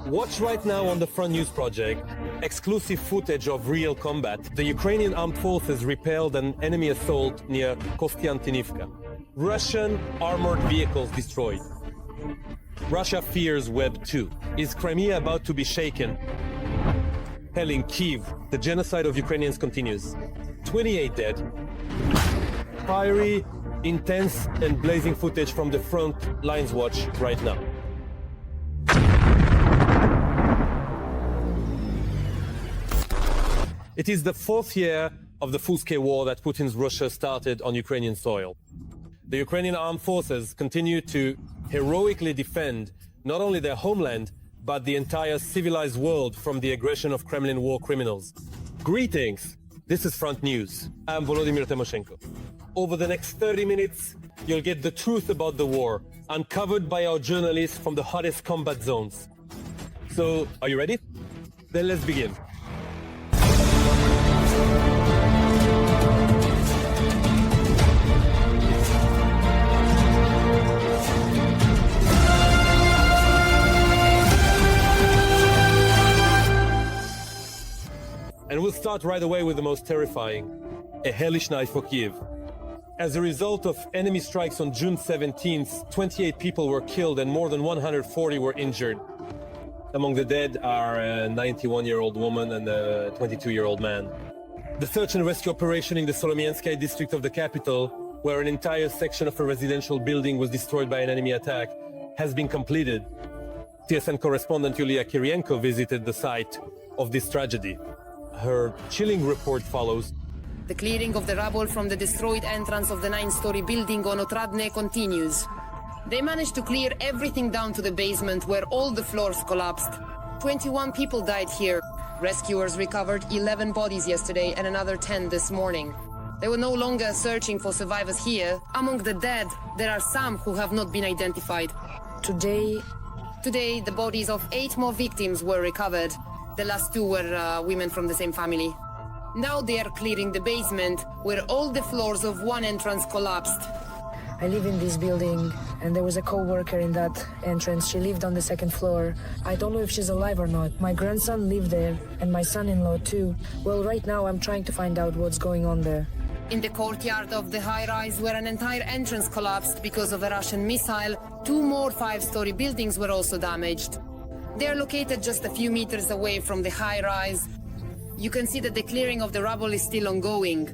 Watch right now on the Front News Project exclusive footage of real combat. The Ukrainian armed forces repelled an enemy assault near Kostiantynivka. Russian armored vehicles destroyed. Russia fears Web 2. Is Crimea about to be shaken? Hell, in Kyiv, the genocide of Ukrainians continues. 28 dead. Fiery, intense and blazing footage from the front lines watch right now. It is the fourth year of the full-scale war that Putin's Russia started on Ukrainian soil. The Ukrainian armed forces continue to heroically defend not only their homeland, but the entire civilized world from the aggression of Kremlin war criminals. Greetings! This is Front News. I'm Volodymyr Tymoshenko. Over the next 30 minutes, you'll get the truth about the war, uncovered by our journalists from the hottest combat zones. So, are you ready? Then let's begin. And we'll start right away with the most terrifying, a hellish night for Kyiv. As a result of enemy strikes on June 17th, 28 people were killed and more than 140 were injured. Among the dead are a 91-year-old woman and a 22-year-old man. The search and rescue operation in the Solomianskaya district of the capital, where an entire section of a residential building was destroyed by an enemy attack, has been completed. TSN correspondent Yulia Kirienko visited the site of this tragedy. Her chilling report follows. The clearing of the rubble from the destroyed entrance of the 9-story building on Otradne continues. They managed to clear everything down to the basement where all the floors collapsed. 21 people died here. Rescuers recovered 11 bodies yesterday and another 10 this morning. They were no longer searching for survivors here. Among the dead, there are some who have not been identified. Today, the bodies of 8 more victims were recovered. The last 2 were women from the same family. Now they are clearing the basement, where all the floors of one entrance collapsed. I live in this building, and there was a co-worker in that entrance. She lived on the 2nd floor. I don't know if she's alive or not. My grandson lived there, and my son-in-law too. Well, right now I'm trying to find out what's going on there. In the courtyard of the high-rise, where an entire entrance collapsed because of a Russian missile, 2 more 5-story buildings were also damaged. They are located just a few meters away from the high-rise. You can see that the clearing of the rubble is still ongoing.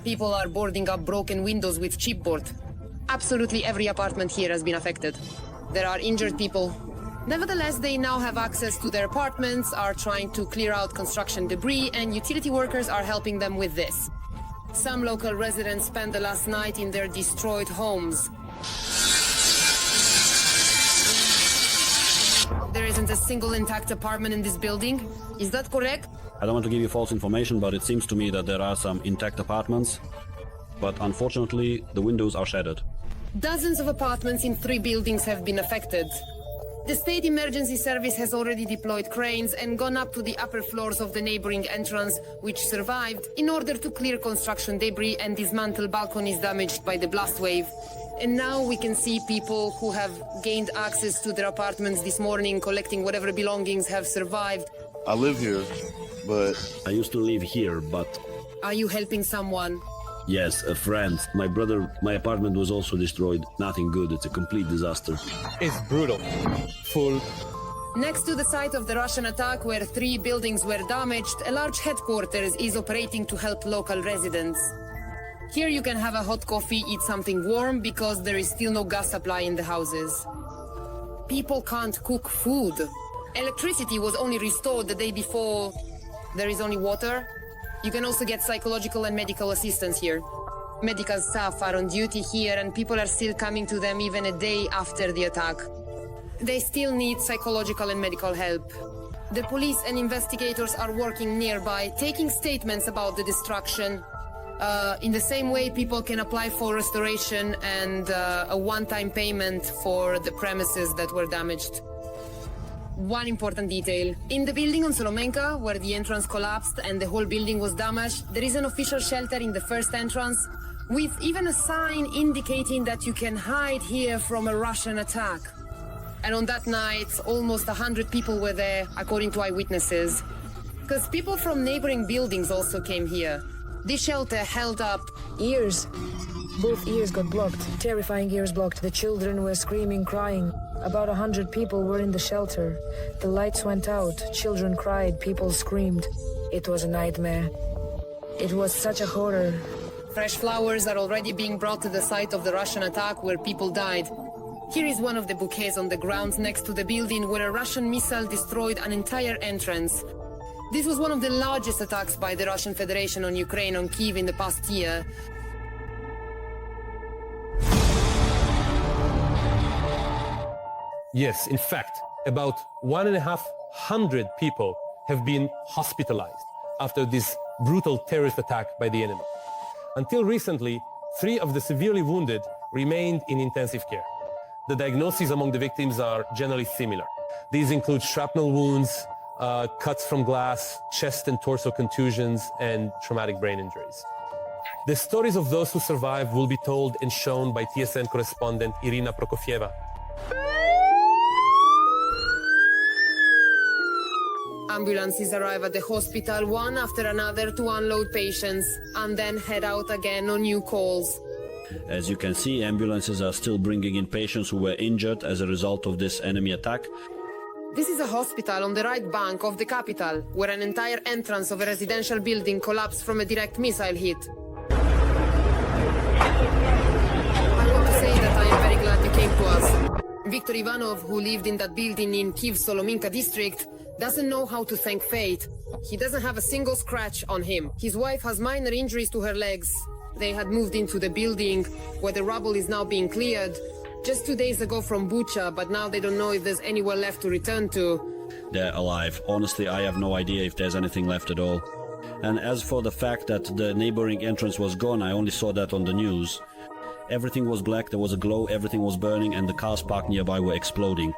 People are boarding up broken windows with chipboard. Absolutely every apartment here has been affected. There are injured people. Nevertheless, they now have access to their apartments, are trying to clear out construction debris, and utility workers are helping them with this. Some local residents spent the last night in their destroyed homes. There isn't a single intact apartment in this building. Is that correct? I don't want to give you false information, but it seems to me that there are some intact apartments. But unfortunately, the windows are shattered. Dozens of apartments in 3 buildings have been affected. The State Emergency Service has already deployed cranes and gone up to the upper floors of the neighboring entrance, which survived, in order to clear construction debris and dismantle balconies damaged by the blast wave. And now we can see people who have gained access to their apartments this morning, collecting whatever belongings have survived. I live here, but... I used to live here, but... Are you helping someone? Yes, a friend. My apartment was also destroyed. Nothing good, it's a complete disaster. It's brutal. Full. Next to the site of the Russian attack, where 3 buildings were damaged, a large headquarters is operating to help local residents. Here you can have a hot coffee, eat something warm, because there is still no gas supply in the houses. People can't cook food. Electricity was only restored the day before. There is only water. You can also get psychological and medical assistance here. Medical staff are on duty here, and people are still coming to them even a day after the attack. They still need psychological and medical help. The police and investigators are working nearby, taking statements about the destruction. In the same way, people can apply for restoration and a one-time payment for the premises that were damaged. One important detail. In the building on Solomenka, where the entrance collapsed and the whole building was damaged, there is an official shelter in the first entrance, with even a sign indicating that you can hide here from a Russian attack. And on that night, almost 100 people were there, according to eyewitnesses. Because people from neighboring buildings also came here. This shelter held up Ears. Both ears got blocked. Terrifying ears blocked. The children were screaming, crying. About 100 people were in the shelter. The lights went out. Children cried. People screamed. It was a nightmare. It was such a horror. fresh flowers are already being brought to the site of the Russian attack where people died. Here is one of the bouquets on the ground next to the building where a Russian missile destroyed an entire entrance. This was one of the largest attacks by the Russian Federation on Ukraine on Kyiv in the past year. Yes, in fact, about 1,500 people have been hospitalized after this brutal terrorist attack by the enemy. Until recently, 3 of the severely wounded remained in intensive care. The diagnoses among the victims are generally similar. These include shrapnel wounds, cuts from glass, chest and torso contusions, and traumatic brain injuries. The stories of those who survived will be told and shown by TSN correspondent Irina Prokofieva. Ambulances arrive at the hospital one after another to unload patients and then head out again on new calls. As you can see, ambulances are still bringing in patients who were injured as a result of this enemy attack. This is a hospital on the right bank of the capital, where an entire entrance of a residential building collapsed from a direct missile hit. I want to say that I am very glad you came to us. Viktor Ivanov, who lived in that building in Kyiv's Solominka district, doesn't know how to thank fate. He doesn't have a single scratch on him. His wife has minor injuries to her legs. They had moved into the building, where the rubble is now being cleared, just 2 days ago from Bucha, but now they don't know if there's anywhere left to return to. They're alive. Honestly, I have no idea if there's anything left at all. And as for the fact that the neighboring entrance was gone, I only saw that on the news. Everything was black, there was a glow, everything was burning, and the cars parked nearby were exploding.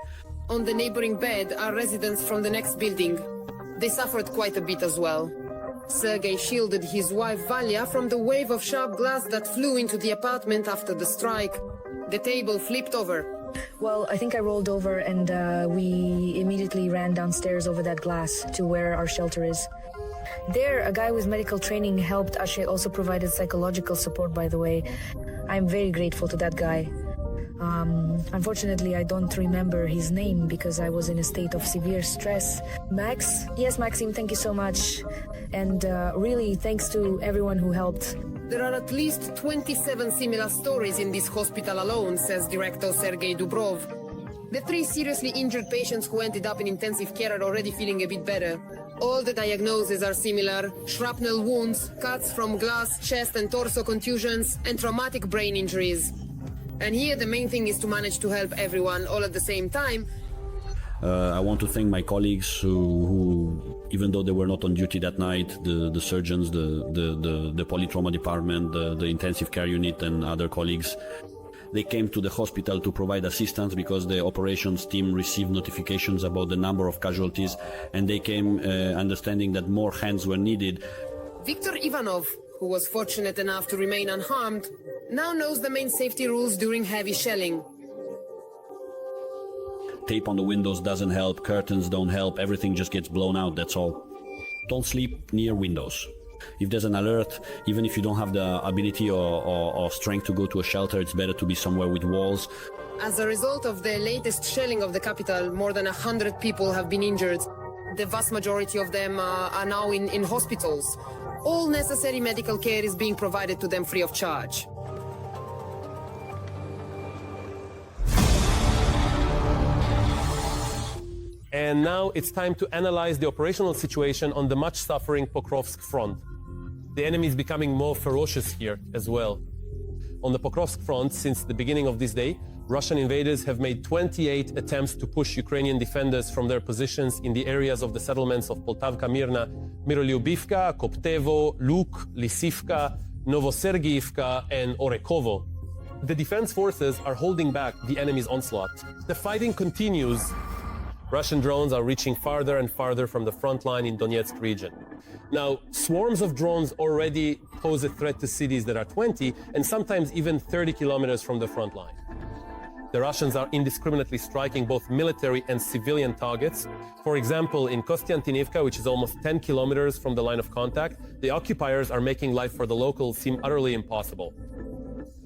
On the neighboring bed are residents from the next building. They suffered quite a bit as well. Sergei shielded his wife Valia from the wave of sharp glass that flew into the apartment after the strike. The table flipped over. Well, I think I rolled over and we immediately ran downstairs over that glass to where our shelter is. There, a guy with medical training helped. Ashe also provided psychological support, by the way. I'm very grateful to that guy. Unfortunately, I don't remember his name because I was in a state of severe stress. Max? Yes, Maxim, thank you so much. And really, thanks to everyone who helped. There are at least 27 similar stories in this hospital alone, says Director Sergei Dubrov. The 3 seriously injured patients who ended up in intensive care are already feeling a bit better. All the diagnoses are similar: shrapnel wounds, cuts from glass, chest and torso contusions, and traumatic brain injuries. And here the main thing is to manage to help everyone all at the same time. I want to thank my colleagues who, even though they were not on duty that night, the surgeons, the polytrauma department, the intensive care unit and other colleagues, they came to the hospital to provide assistance because the operations team received notifications about the number of casualties, and they came understanding that more hands were needed. Viktor Ivanov, who was fortunate enough to remain unharmed, now knows the main safety rules during heavy shelling. Tape on the windows doesn't help, curtains don't help, everything just gets blown out, that's all. Don't sleep near windows. If there's an alert, even if you don't have the ability or strength to go to a shelter, it's better to be somewhere with walls. As a result of the latest shelling of the capital, more than 100 people have been injured. The vast majority of them are now in hospitals. All necessary medical care is being provided to them free of charge. And now it's time to analyze the operational situation on the much-suffering Pokrovsk front. The enemy is becoming more ferocious here as well. On the Pokrovsk front, since the beginning of this day, Russian invaders have made 28 attempts to push Ukrainian defenders from their positions in the areas of the settlements of Poltavka Mirna, Mirolyubivka, Koptevo, Luk, Lisivka, Novosergiivka, and Orekovo. The defense forces are holding back the enemy's onslaught. The fighting continues. Russian drones are reaching farther and farther from the front line in Donetsk region. Now, swarms of drones already pose a threat to cities that are 20 and sometimes even 30 kilometers from the front line. The Russians are indiscriminately striking both military and civilian targets. For example, in Kostiantynivka, which is almost 10 kilometers from the line of contact, the occupiers are making life for the locals seem utterly impossible.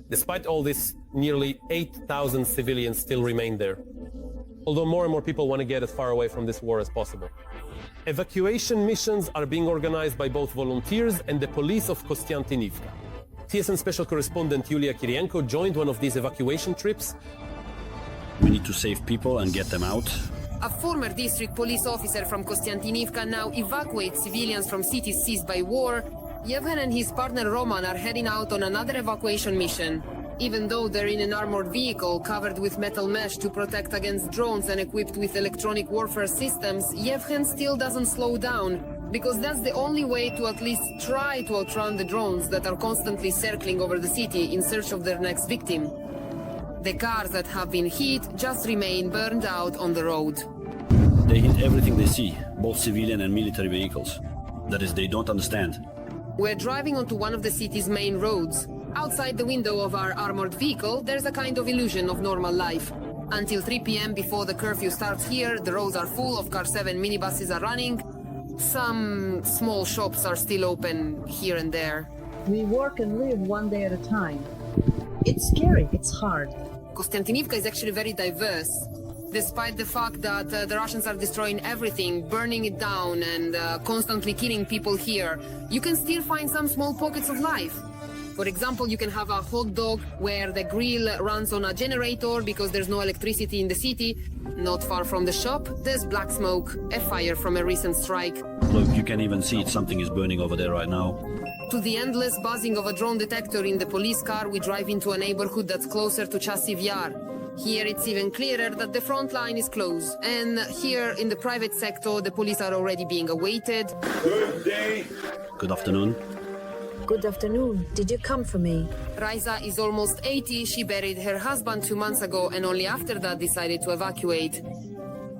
Despite all this, nearly 8,000 civilians still remain there, although more and more people want to get as far away from this war as possible. Evacuation missions are being organized by both volunteers and the police of Kostiantynivka. TSN special correspondent Yulia Kirienko joined one of these evacuation trips. We need to save people and get them out. A former district police officer from Kostiantynivka now evacuates civilians from cities seized by war. Yevhen and his partner Roman are heading out on another evacuation mission. Even though they're in an armored vehicle covered with metal mesh to protect against drones and equipped with electronic warfare systems, Yevhen still doesn't slow down, because that's the only way to at least try to outrun the drones that are constantly circling over the city in search of their next victim. The cars that have been hit just remain burned out on the road. They hit everything they see, both civilian and military vehicles. That is, they don't understand. We're driving onto one of the city's main roads. Outside the window of our armored vehicle, there's a kind of illusion of normal life. Until 3 p.m. before the curfew starts here, the roads are full of Car 7 minibuses are running. Some small shops are still open here and there. We work and live one day at a time. It's scary, it's hard. Kostiantynivka is actually very diverse. Despite the fact that the Russians are destroying everything, burning it down and constantly killing people here, you can still find some small pockets of life. For example, you can have a hot dog where the grill runs on a generator because there's no electricity in the city. Not far from the shop, there's black smoke, a fire from a recent strike. Look, you can even see it, something is burning over there right now. To the endless buzzing of a drone detector in the police car, we drive into a neighborhood that's closer to Chasiv Yar. Here it's even clearer that the front line is close. And here in the private sector, the police are already being awaited. Good day. Good afternoon. Good afternoon. Did you come for me? Raisa is almost 80. She buried her husband 2 months ago and only after that decided to evacuate.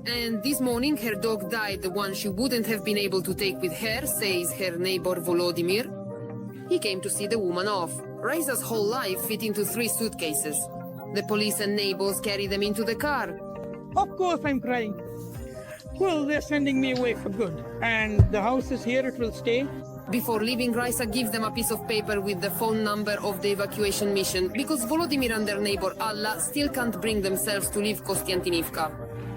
And this morning her dog died, the one she wouldn't have been able to take with her, says her neighbor Volodymyr. He came to see the woman off. Raisa's whole life fit into 3 suitcases. The police and neighbors carry them into the car. Of course I'm crying. Well, they're sending me away for good. And the house is here, it will stay. Before leaving, Raisa gives them a piece of paper with the phone number of the evacuation mission, because Volodymyr and their neighbor Alla still can't bring themselves to leave Kostiantynivka.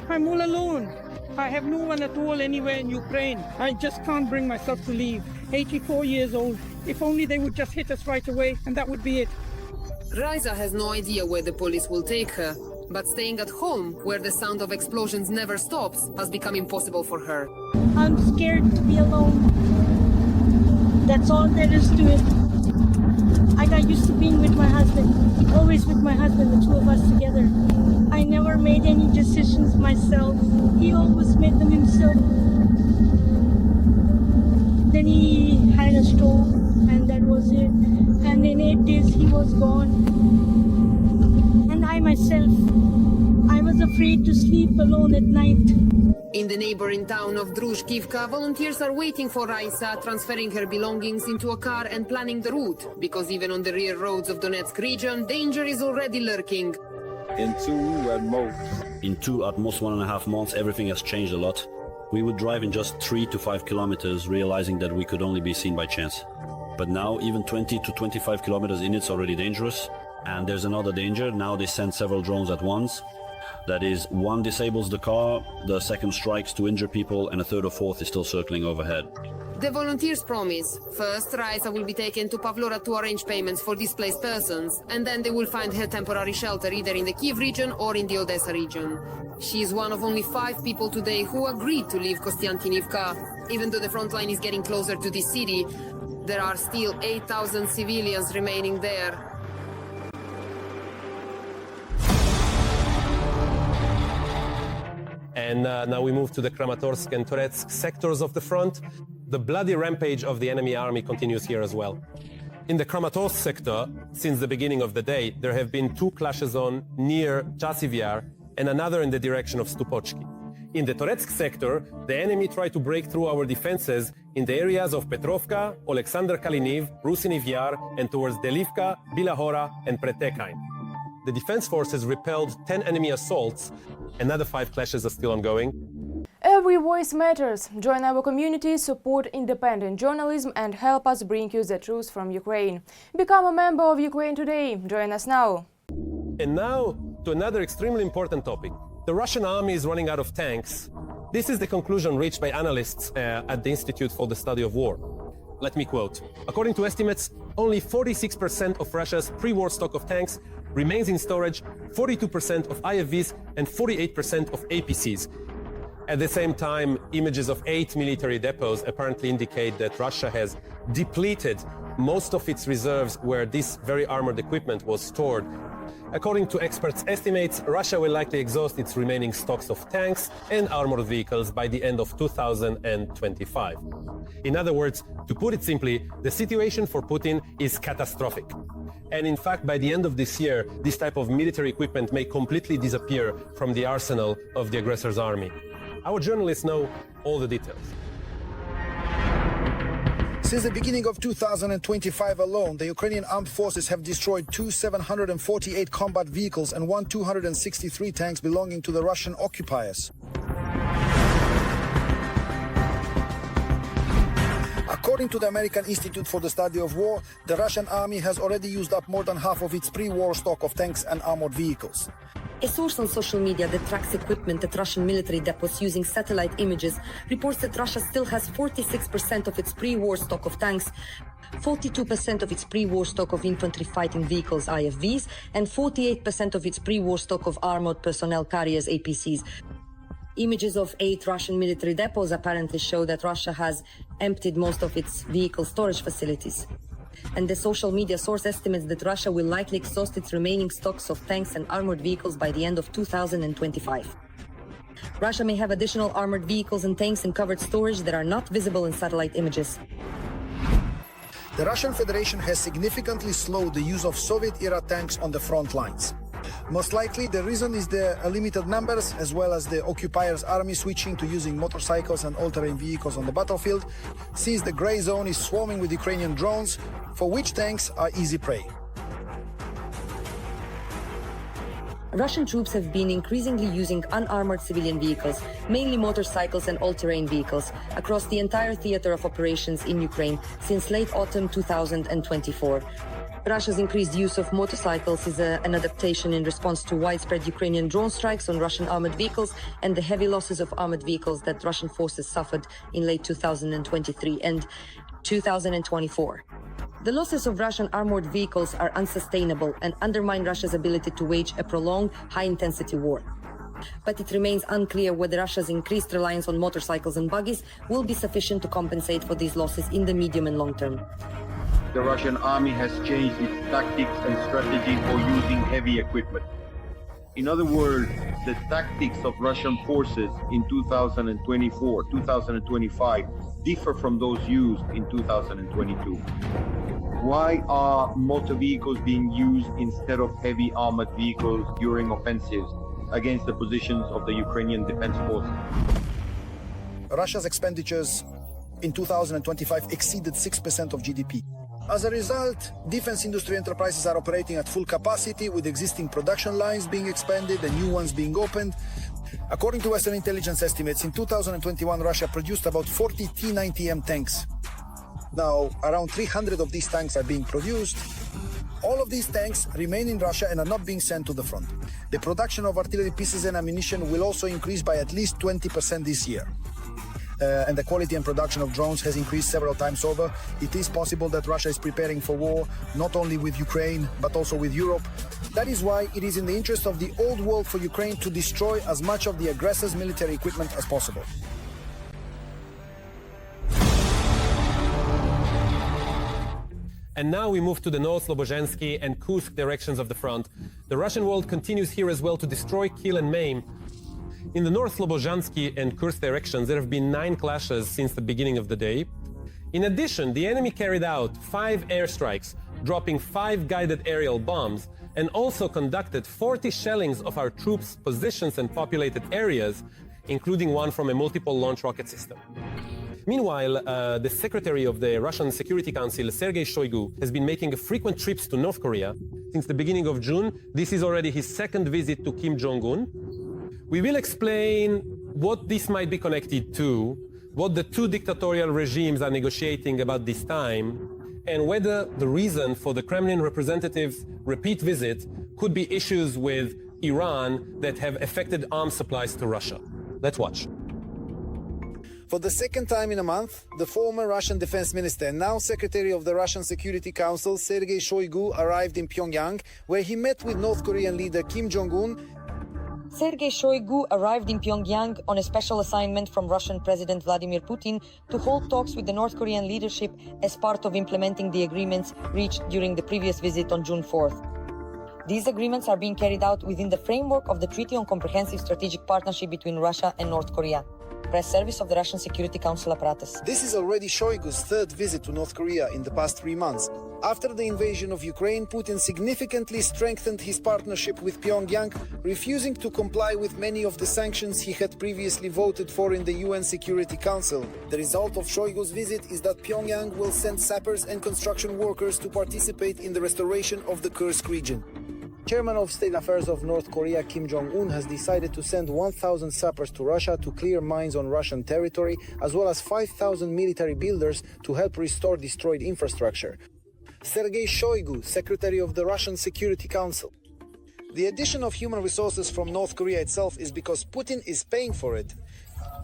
I'm all alone. I have no one at all anywhere in Ukraine. I just can't bring myself to leave. 84 years old. If only they would just hit us right away, and that would be it. Raisa has no idea where the police will take her, but staying at home, where the sound of explosions never stops, has become impossible for her. I'm scared to be alone. That's all there is to it. I got used to being with my husband, always with my husband, the two of us together. I never made any decisions myself. He always made them himself. Then he had a stroke, and that was it. And in 8 days he was gone. And I myself, I was afraid to sleep alone at night. In the neighboring town of Druzhkivka, volunteers are waiting for Raisa, transferring her belongings into a car and planning the route, because even on the rear roads of Donetsk region, danger is already lurking. In 2 at most. In 2 at most 1.5 months, everything has changed a lot. We would drive in just 3 to 5 kilometers, realizing that we could only be seen by chance. But now, even 20 to 25 kilometers in, it's already dangerous. And there's another danger. Now they send several drones at once. That is, one disables the car, the second strikes to injure people, and a third or fourth is still circling overhead. The volunteers promise. First, Raisa will be taken to Pavlora to arrange payments for displaced persons, and then they will find her temporary shelter either in the Kiev region or in the Odessa region. She is one of only 5 people today who agreed to leave Kostiantynivka. Even though the front line is getting closer to this city, there are still 8,000 civilians remaining there. And now we move to the Kramatorsk and Toretsk sectors of the front. The bloody rampage of the enemy army continues here as well. In the Kramatorsk sector, since the beginning of the day, there have been 2 clashes on near Chasiv Yar and another in the direction of Stupochki. In the Toretsk sector, the enemy tried to break through our defenses in the areas of Petrovka, Oleksandr Kaliniv, Rusiniv Yar, and towards Delivka, Bilahora, and Pretekain. the defense forces repelled 10 enemy assaults. Another 5 clashes are still ongoing. Every voice matters. Join our community, support independent journalism and help us bring you the truth from Ukraine. Become a member of Ukraine Today. Join us now. And now to another extremely important topic. The Russian army is running out of tanks. This is the conclusion reached by analysts at the Institute for the Study of War. Let me quote. According to estimates, only 46% of Russia's pre-war stock of tanks remains in storage, 42% of IFVs and 48% of APCs. At the same time, images of 8 military depots apparently indicate that Russia has depleted most of its reserves where this very armored equipment was stored. According to experts' estimates, Russia will likely exhaust its remaining stocks of tanks and armored vehicles by the end of 2025. In other words, to put it simply, the situation for Putin is catastrophic. And in fact, by the end of this year, this type of military equipment may completely disappear from the arsenal of the aggressor's army. Our journalists know all the details. Since the beginning of 2025 alone, the Ukrainian armed forces have destroyed 748 combat vehicles and 263 tanks belonging to the Russian occupiers. According to the American Institute for the Study of War, the Russian army has already used up more than half of its pre-war stock of tanks and armored vehicles. A source on social media that tracks equipment at Russian military depots using satellite images reports that Russia still has 46% of its pre-war stock of tanks, 42% of its pre-war stock of infantry fighting vehicles IFVs, and 48% of its pre-war stock of armored personnel carriers APCs. Images of 8 Russian military depots apparently show that Russia has emptied most of its vehicle storage facilities. And the social media source estimates that Russia will likely exhaust its remaining stocks of tanks and armored vehicles by the end of 2025. Russia may have additional armored vehicles and tanks in covered storage that are not visible in satellite images. The Russian Federation has significantly slowed the use of Soviet-era tanks on the front lines. Most likely, the reason is the limited numbers, as well as the occupiers' army switching to using motorcycles and all-terrain vehicles on the battlefield, since the gray zone is swarming with Ukrainian drones, for which tanks are easy prey. Russian troops have been increasingly using unarmored civilian vehicles, mainly motorcycles and all-terrain vehicles, across the entire theater of operations in Ukraine since late autumn 2024. Russia's increased use of motorcycles is an adaptation in response to widespread Ukrainian drone strikes on Russian armored vehicles and the heavy losses of armored vehicles that Russian forces suffered in late 2023 and 2024. The losses of Russian armored vehicles are unsustainable and undermine Russia's ability to wage a prolonged, high-intensity war. But it remains unclear whether Russia's increased reliance on motorcycles and buggies will be sufficient to compensate for these losses in the medium and long term. The Russian army has changed its tactics and strategy for using heavy equipment. In other words, the tactics of Russian forces in 2024, 2025 differ from those used in 2022. Why are motor vehicles being used instead of heavy armored vehicles during offensives against the positions of the Ukrainian Defense Forces? Russia's expenditures in 2025 exceeded 6% of GDP. As a result, defense industry enterprises are operating at full capacity, with existing production lines being expanded and new ones being opened. According to Western intelligence estimates, in 2021, Russia produced about 40 T-90M tanks. Now, around 300 of these tanks are being produced. All of these tanks remain in Russia and are not being sent to the front. The production of artillery pieces and ammunition will also increase by at least 20% this year. And the quality and production of drones has increased several times over. It is possible that Russia is preparing for war, not only with Ukraine, but also with Europe. That is why it is in the interest of the old world for Ukraine to destroy as much of the aggressor's military equipment as possible. And now we move to the North Slobozhensky and Kursk directions of the front. The Russian world continues here as well to destroy, kill and maim. In the North Slobozhansky and Kursk directions, there have been 9 clashes since the beginning of the day. In addition, the enemy carried out 5 airstrikes, dropping 5 guided aerial bombs, and also conducted 40 shellings of our troops' positions and populated areas, including one from a multiple launch rocket system. Meanwhile, the secretary of the Russian Security Council, Sergei Shoigu, has been making frequent trips to North Korea, since the beginning of June. This is already his second visit to Kim Jong-un. We will explain what this might be connected to, what the two dictatorial regimes are negotiating about this time, and whether the reason for the Kremlin representative's repeat visit could be issues with Iran that have affected arms supplies to Russia. Let's watch. For the second time in a month, the former Russian defense minister and now secretary of the Russian Security Council, Sergei Shoigu, arrived in Pyongyang, where he met with North Korean leader Kim Jong-un. Sergei Shoigu arrived in Pyongyang on a special assignment from Russian President Vladimir Putin to hold talks with the North Korean leadership as part of implementing the agreements reached during the previous visit on June 4th. These agreements are being carried out within the framework of the Treaty on Comprehensive Strategic Partnership between Russia and North Korea. Press service of the Russian Security Council apparatus. This is already Shoigu's third visit to North Korea in the past 3 months. After the invasion of Ukraine, Putin significantly strengthened his partnership with Pyongyang, refusing to comply with many of the sanctions he had previously voted for in the UN Security Council. The result of Shoigu's visit is that Pyongyang will send sappers and construction workers to participate in the restoration of the Kursk region. Chairman of State Affairs of North Korea, Kim Jong-un, has decided to send 1,000 sappers to Russia to clear mines on Russian territory, as well as 5,000 military builders to help restore destroyed infrastructure. Sergei Shoigu, Secretary of the Russian Security Council. The addition of human resources from North Korea itself is because Putin is paying for it.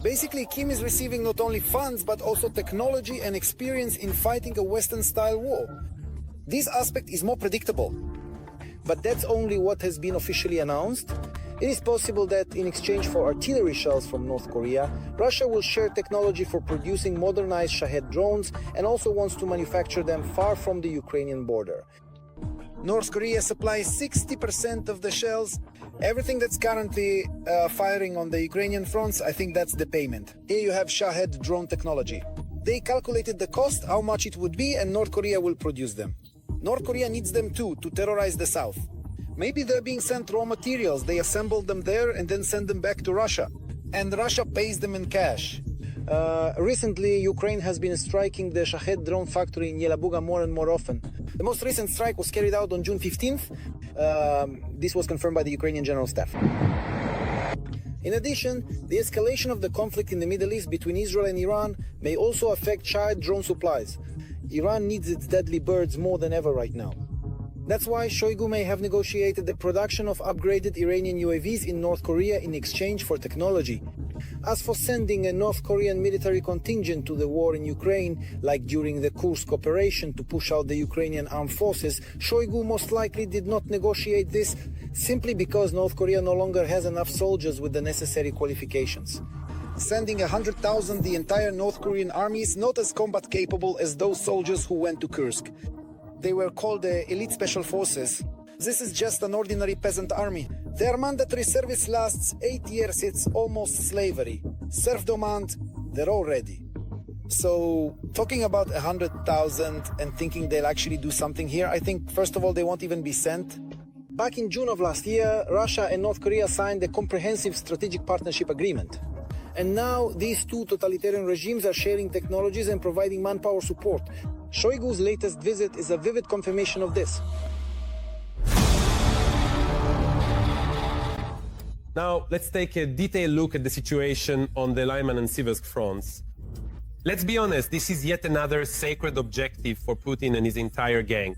Basically, Kim is receiving not only funds, but also technology and experience in fighting a Western-style war. This aspect is more predictable. But that's only what has been officially announced. It is possible that in exchange for artillery shells from North Korea, Russia will share technology for producing modernized Shahed drones and also wants to manufacture them far from the Ukrainian border. North Korea supplies 60% of the shells. Everything that's currently firing on the Ukrainian fronts, I think that's the payment. Here you have Shahed drone technology. They calculated the cost, how much it would be, and North Korea will produce them. North Korea needs them too, to terrorize the South. Maybe they're being sent raw materials, they assemble them there and then send them back to Russia. And Russia pays them in cash. Recently, Ukraine has been striking the Shahed drone factory in Yelabuga more and more often. The most recent strike was carried out on June 15th. This was confirmed by the Ukrainian General Staff. In addition, the escalation of the conflict in the Middle East between Israel and Iran may also affect Shahed drone supplies. Iran needs its deadly birds more than ever right now. That's why Shoigu may have negotiated the production of upgraded Iranian UAVs in North Korea in exchange for technology. As for sending a North Korean military contingent to the war in Ukraine, like during the Kursk operation to push out the Ukrainian armed forces, Shoigu most likely did not negotiate this simply because North Korea no longer has enough soldiers with the necessary qualifications. Sending 100,000, the entire North Korean army is not as combat capable as those soldiers who went to Kursk. They were called the Elite Special Forces. This is just an ordinary peasant army. Their mandatory service lasts 8 years, it's almost slavery. Serf-demand, they're all ready. So, talking about 100,000 and thinking they'll actually do something here, I think, first of all, they won't even be sent. Back in June of last year, Russia and North Korea signed a comprehensive strategic partnership agreement. And now these two totalitarian regimes are sharing technologies and providing manpower support. Shoigu's latest visit is a vivid confirmation of this. Now, let's take a detailed look at the situation on the Lyman and Siversk fronts. Let's be honest, this is yet another sacred objective for Putin and his entire gang.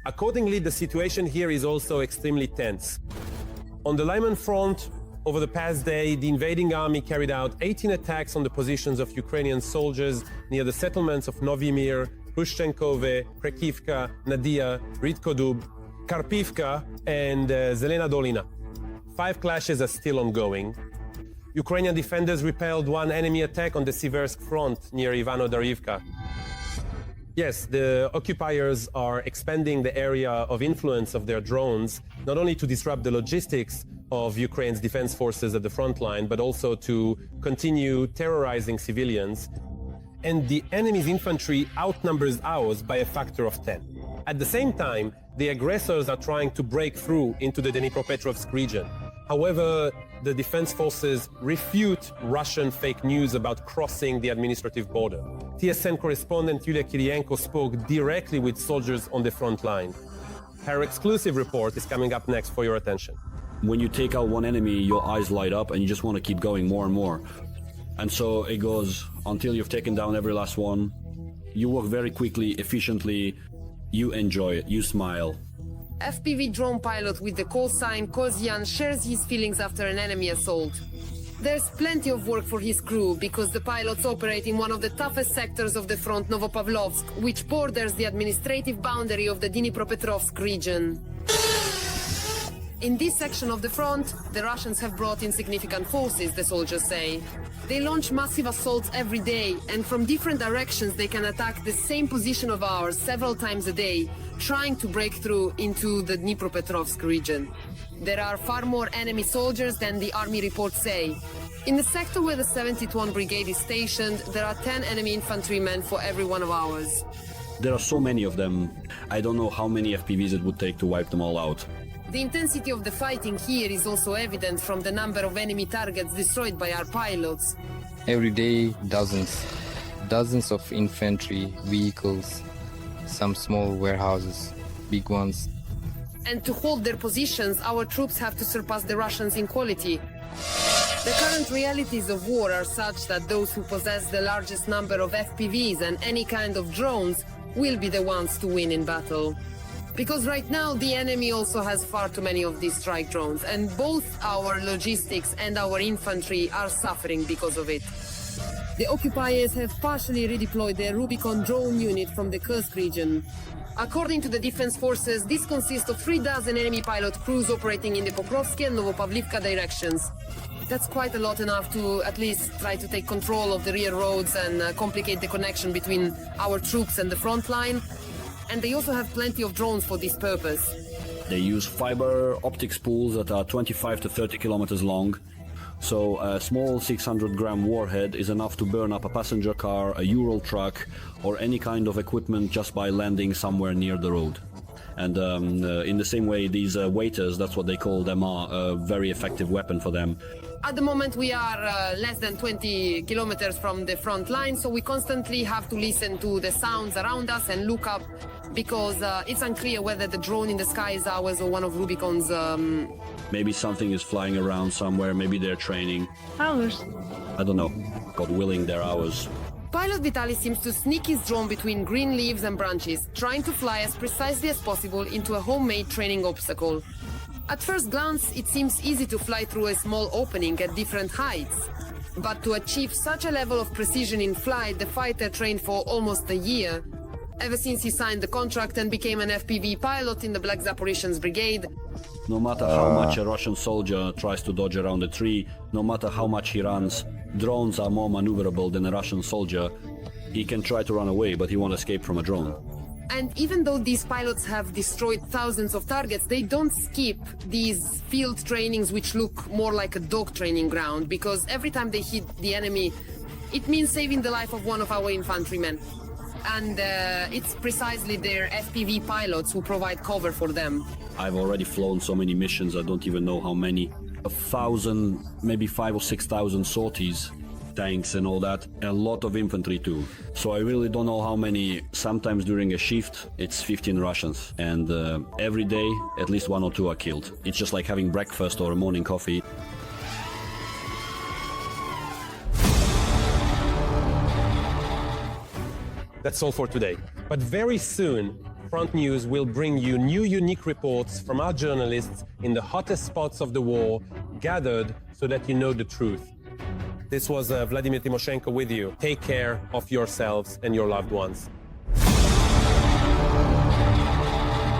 Accordingly, the situation here is also extremely tense. On the Lyman front, over the past day, the invading army carried out 18 attacks on the positions of Ukrainian soldiers near the settlements of Novy Mir, Hrushchenkove, Krekivka, Nadia, Ritkodub, Karpivka, and Zelena Dolina. 5 clashes are still ongoing. Ukrainian defenders repelled one enemy attack on the Siversk front near Ivano-Darivka. Yes, the occupiers are expanding the area of influence of their drones, not only to disrupt the logistics of Ukraine's defense forces at the front line, but also to continue terrorizing civilians. And the enemy's infantry outnumbers ours by a factor of 10. At the same time, the aggressors are trying to break through into the Dnipropetrovsk region. However, the defense forces refute Russian fake news about crossing the administrative border. TSN correspondent Yulia Kirienko spoke directly with soldiers on the front line. Her exclusive report is coming up next for your attention. When you take out one enemy, your eyes light up and you just want to keep going more and more. And so it goes until you've taken down every last one. You work very quickly, efficiently, you enjoy it, you smile. FPV drone pilot with the call sign Kostian shares his feelings after an enemy assault. There's plenty of work for his crew because the pilots operate in one of the toughest sectors of the front, Novopavlovsk, which borders the administrative boundary of the Dnipropetrovsk region. In this section of the front, the Russians have brought in significant forces, the soldiers say. They launch massive assaults every day, and from different directions they can attack the same position of ours several times a day, trying to break through into the Dnipropetrovsk region. There are far more enemy soldiers than the army reports say. In the sector where the 71 Brigade is stationed, there are 10 enemy infantrymen for every one of ours. There are so many of them. I don't know how many FPVs it would take to wipe them all out. The intensity of the fighting here is also evident from the number of enemy targets destroyed by our pilots. Every day, dozens of infantry vehicles, some small warehouses, big ones. And to hold their positions, our troops have to surpass the Russians in quality. The current realities of war are such that those who possess the largest number of FPVs and any kind of drones will be the ones to win in battle. Because right now the enemy also has far too many of these strike drones, and both our logistics and our infantry are suffering because of it. The occupiers have partially redeployed their Rubicon drone unit from the Kursk region. According to the defense forces, this consists of 36 enemy pilot crews operating in the Pokrovsky and Novopavlivka directions. That's quite a lot, enough to at least try to take control of the rear roads and complicate the connection between our troops and the front line. And they also have plenty of drones for this purpose. They use fiber optic spools that are 25 to 30 kilometers long. So a small 600-gram warhead is enough to burn up a passenger car, a Ural truck, or any kind of equipment just by landing somewhere near the road. And in the same way, these waiters, that's what they call them, are a very effective weapon for them. At the moment we are less than 20 kilometers from the front line, so we constantly have to listen to the sounds around us and look up, because it's unclear whether the drone in the sky is ours or one of Rubicon's. Maybe something is flying around somewhere, maybe they're training. Ours. I don't know. God willing, they're ours. Pilot Vitaly seems to sneak his drone between green leaves and branches, trying to fly as precisely as possible into a homemade training obstacle. At first glance, it seems easy to fly through a small opening at different heights. But to achieve such a level of precision in flight, the fighter trained for almost a year. Ever since he signed the contract and became an FPV pilot in the Black Zaporizhians Brigade. No matter how much a Russian soldier tries to dodge around a tree, no matter how much he runs, drones are more maneuverable than a Russian soldier. He can try to run away, but he won't escape from a drone. And even though these pilots have destroyed thousands of targets, they don't skip these field trainings which look more like a dog training ground, because every time they hit the enemy, it means saving the life of one of our infantrymen. And it's precisely their FPV pilots who provide cover for them. I've already flown so many missions, I don't even know how many. 1,000, maybe 5,000 or 6,000 sorties, tanks and all that. A lot of infantry too. So I really don't know how many. Sometimes during a shift, it's 15 Russians. And every day, at least 1 or 2 are killed. It's just like having breakfast or a morning coffee. That's all for today. But very soon, Front News will bring you new unique reports from our journalists in the hottest spots of the war, gathered so that you know the truth. This was Vladimir Timoshenko with you. Take care of yourselves and your loved ones.